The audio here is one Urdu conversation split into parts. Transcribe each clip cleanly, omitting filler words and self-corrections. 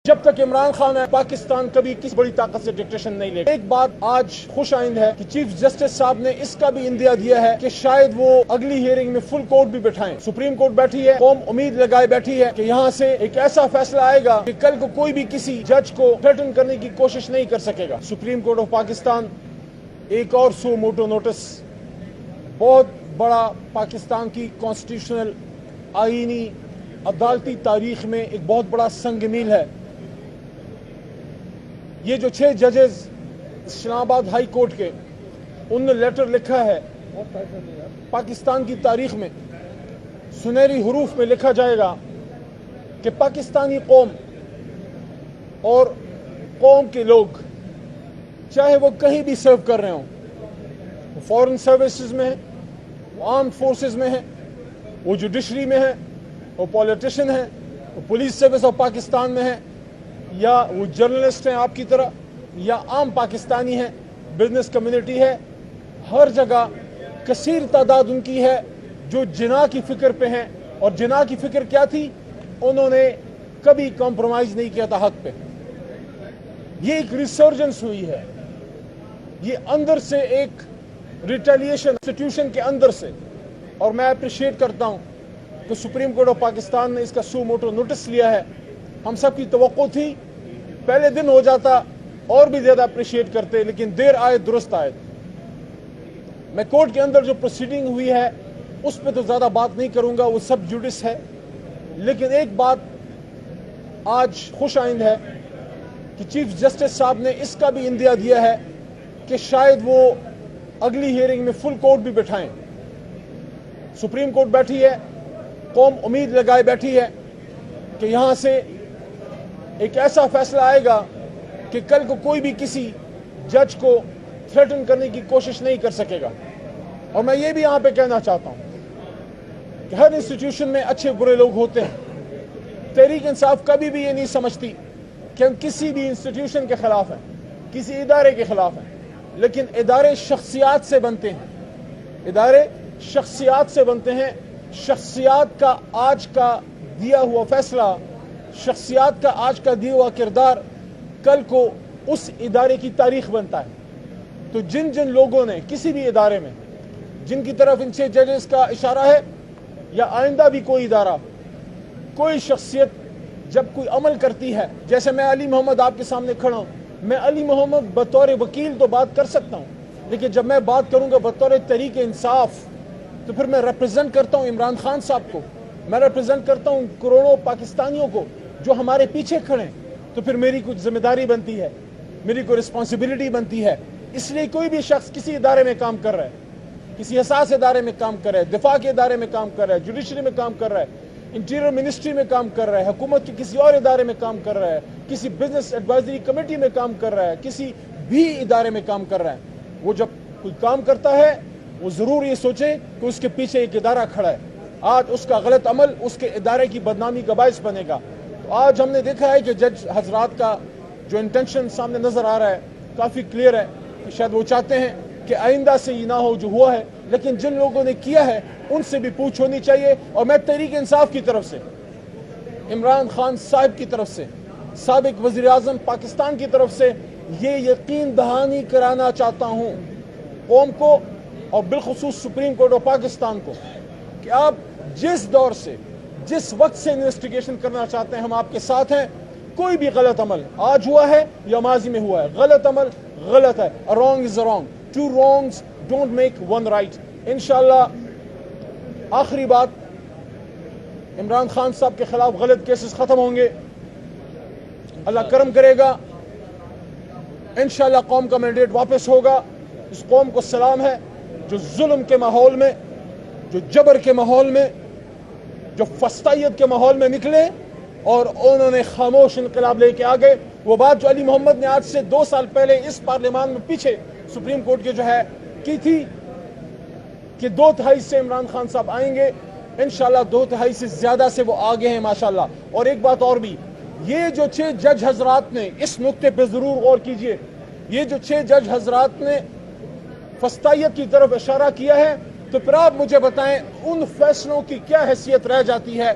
جب تک عمران خان ہے پاکستان کبھی کسی بڑی طاقت سے ڈکٹیشن نہیں لے گا۔ ایک بات آج خوش آئند ہے کہ چیف جسٹس صاحب نے اس کا بھی اندیا دیا ہے کہ شاید وہ اگلی ہیئرنگ میں فل کورٹ بھی بٹھائیں۔ سپریم کورٹ بیٹھی ہے، قوم امید لگائے بیٹھی ہے کہ یہاں سے ایک ایسا فیصلہ آئے گا کہ کل کو کوئی بھی کسی جج کو تھریٹن کرنے کی کوشش نہیں کر سکے گا۔ سپریم کورٹ آف پاکستان ایک اور سو موٹو نوٹس، بہت بڑا پاکستان کی کانسٹیٹیوشنل آئینی عدالتی تاریخ میں ایک بہت بڑا سنگ میل ہے۔ یہ جو 6 ججز اسلام آباد ہائی کورٹ کے، ان نے لیٹر لکھا ہے، پاکستان کی تاریخ میں سنہری حروف میں لکھا جائے گا کہ پاکستانی قوم اور قوم کے لوگ چاہے وہ کہیں بھی سرو کر رہے ہوں، وہ فورن سروسز میں ہیں، وہ آرمڈ فورسز میں ہیں، وہ جوڈیشری میں ہیں، وہ پولیٹیشین ہیں، وہ پولیس سروس آف پاکستان میں ہیں، یا وہ جرنلسٹ ہیں آپ کی طرح، یا عام پاکستانی ہیں، بزنس کمیونٹی ہے، ہر جگہ کثیر تعداد ان کی ہے جو جناح کی فکر پہ ہیں۔ اور جناح کی فکر کیا تھی؟ انہوں نے کبھی کمپرومائز نہیں کیا تھا حق پہ۔ یہ ایک ریسرجنس ہوئی ہے، یہ اندر سے ایک ریٹیلیشن انسٹیٹیوشن کے اندر سے، اور میں اپریشیٹ کرتا ہوں کہ سپریم کورٹ آف پاکستان نے اس کا سو موٹو نوٹس لیا ہے۔ ہم سب کی توقع تھی پہلے دن ہو جاتا اور بھی زیادہ اپریشیٹ کرتے، لیکن دیر آئے درست آئے۔ میں کورٹ کے اندر جو پروسیڈنگ ہوئی ہے اس پہ تو زیادہ بات نہیں کروں گا، وہ سب جوڈس ہے، لیکن ایک بات آج خوش آئند ہے کہ چیف جسٹس صاحب نے اس کا بھی اندیا دیا ہے کہ شاید وہ اگلی ہیئرنگ میں فل کورٹ بھی بٹھائیں۔ سپریم کورٹ بیٹھی ہے، قوم امید لگائے بیٹھی ہے کہ یہاں سے ایک ایسا فیصلہ آئے گا کہ کل کو کوئی بھی کسی جج کو تھریٹن کرنے کی کوشش نہیں کر سکے گا۔ اور میں یہ بھی یہاں پہ کہنا چاہتا ہوں کہ ہر انسٹیٹیوشن میں اچھے برے لوگ ہوتے ہیں۔ تحریک انصاف کبھی بھی یہ نہیں سمجھتی کہ ہم کسی بھی انسٹیٹیوشن کے خلاف ہیں، کسی ادارے کے خلاف ہیں، لیکن ادارے شخصیات سے بنتے ہیں، ادارے شخصیات سے بنتے ہیں۔ شخصیات کا آج کا دیا ہوا فیصلہ، شخصیات کا آج کا دیا ہوا کردار کل کو اس ادارے کی تاریخ بنتا ہے۔ تو جن جن لوگوں نے کسی بھی ادارے میں، جن کی طرف ان 6 ججز کا اشارہ ہے، یا آئندہ بھی کوئی ادارہ، کوئی شخصیت جب کوئی عمل کرتی ہے، جیسے میں علی محمد آپ کے سامنے کھڑا ہوں، میں علی محمد بطور وکیل تو بات کر سکتا ہوں، لیکن جب میں بات کروں گا بطور تحریک انصاف تو پھر میں ریپرزینٹ کرتا ہوں عمران خان صاحب کو، میں ریپرزینٹ کرتا ہوں کروڑوں پاکستانیوں کو جو ہمارے پیچھے کھڑے ہیں۔ تو پھر میری کچھ ذمہ داری بنتی ہے، میری کوئی رسپانسبلٹی بنتی ہے۔ اس لیے کوئی بھی شخص کسی ادارے میں کام کر رہا ہے، کسی حساس ادارے میں کام کر رہا ہے، دفاع کے ادارے میں کام کر رہا ہے، جوڈیشری میں کام کر رہا ہے، انٹیریئر منسٹری میں کام کر رہا ہے، حکومت کے کسی اور ادارے میں کام کر رہا ہے، کسی بزنس ایڈوائزری کمیٹی میں کام کر رہا ہے، کسی بھی ادارے میں کام کر رہا ہے، وہ جب کوئی کام کرتا ہے وہ ضرور یہ سوچے کہ اس کے پیچھے ایک ادارہ کھڑا ہے۔ آج اس کا غلط عمل اس کے ادارے کی بدنامی کا باعث بنے گا۔ تو آج ہم نے دیکھا ہے کہ جج حضرات کا جو انٹینشن سامنے نظر آ رہا ہے کافی کلیئر ہے کہ شاید وہ چاہتے ہیں کہ آئندہ سے یہ نہ ہو جو ہوا ہے، لیکن جن لوگوں نے کیا ہے ان سے بھی پوچھ ہونی چاہیے۔ اور میں تحریک انصاف کی طرف سے، عمران خان صاحب کی طرف سے، سابق وزیر اعظم پاکستان کی طرف سے یہ یقین دہانی کرانا چاہتا ہوں قوم کو اور بالخصوص سپریم کورٹ آف پاکستان کو کہ آپ جس دور سے، جس وقت سے انویسٹیگیشن کرنا چاہتے ہیں، ہم آپ کے ساتھ ہیں۔ کوئی بھی غلط عمل آج ہوا ہے یا ماضی میں ہوا ہے، غلط عمل غلط ہے، a wrong is a wrong, two wrongs don't make one right۔ انشاءاللہ آخری بات، عمران خان صاحب کے خلاف غلط کیسز ختم ہوں گے، اللہ کرم کرے گا، انشاءاللہ قوم کا مینڈیٹ واپس ہوگا۔ اس قوم کو سلام ہے جو ظلم کے ماحول میں، جو جبر کے ماحول میں، جو فسطائیت کے ماحول میں نکلے اور انہوں نے خاموش انقلاب لے کے آگے۔ وہ بات جو علی محمد نے آج سے 2 سال پہلے اس پارلیمان میں پیچھے سپریم کورٹ کے جو ہے کی تھی کہ 2/3 سے عمران خان صاحب آئیں گے، انشاءاللہ 2/3 سے زیادہ سے وہ آگے ہیں ماشاءاللہ۔ اور ایک بات اور بھی، یہ جو 6 جج حضرات نے، اس نقطے پہ ضرور غور کیجئے، یہ جو 6 جج حضرات نے فسطائیت کی طرف اشارہ کیا ہے، تو پھر آپ مجھے بتائیں ان فیصلوں کی کیا حیثیت رہ جاتی ہے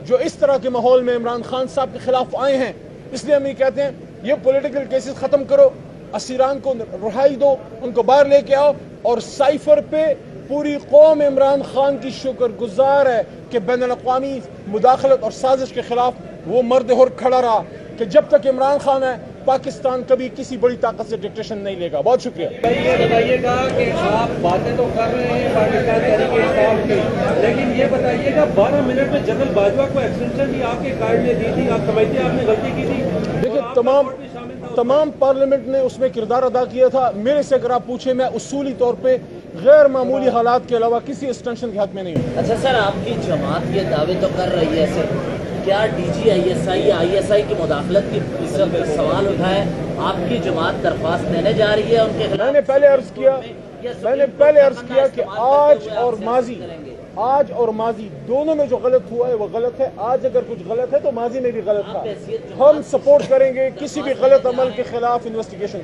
جو اس طرح کے ماحول میں عمران خان صاحب کے خلاف آئے ہیں۔ اس لیے ہم یہ کہتے ہیں یہ پولیٹیکل کیسز ختم کرو, اسیران کو رہائی دو, ان کو باہر لے کے آؤ, اور سائفر پہ پوری قوم عمران خان کی شکر گزار ہے کہ بین الاقوامی مداخلت اور سازش کے خلاف وہ مرد ہر کھڑا رہا کہ جب تک عمران خان ہے پاکستان کبھی کسی بڑی طاقت سے ڈکٹیشن نہیں لے گا. بہت شکریہ. یہ بتائیے گا کہ آپ باتیں تو کر رہے ہیں پاکستان تحریک انصاف کی, لیکن یہ بتائیے گا 12 منٹ میں جنرل باجوہ کو ایکسٹینشن بھی آپ کے کارڈ نے دی تھی, آپ سمجھتے ہیں آپ نے غلطی کی تھی؟ دیکھیں تمام پارلیمنٹ نے اس میں کردار ادا کیا تھا. میرے سے اگر آپ پوچھیں میں اصولی طور پہ غیر معمولی حالات کے علاوہ کسی ایکسٹینشن کے حق میں نہیں ہوں. اچھا سر, آپ کی جماعت یہ دعوے تو کر رہی ہے سر, کیا D G I S I کی مداخلت کی سوال اٹھائے, آپ کی جماعت درخواست دینے جا رہی ہے ان کے خلاف؟ میں نے پہلے عرض کیا کہ آج اور ماضی دونوں میں جو غلط ہوا ہے وہ غلط ہے. آج اگر کچھ غلط ہے تو ماضی میں بھی غلط تھا. ہم سپورٹ کریں گے کسی بھی غلط عمل کے خلاف انویسٹیگیشن.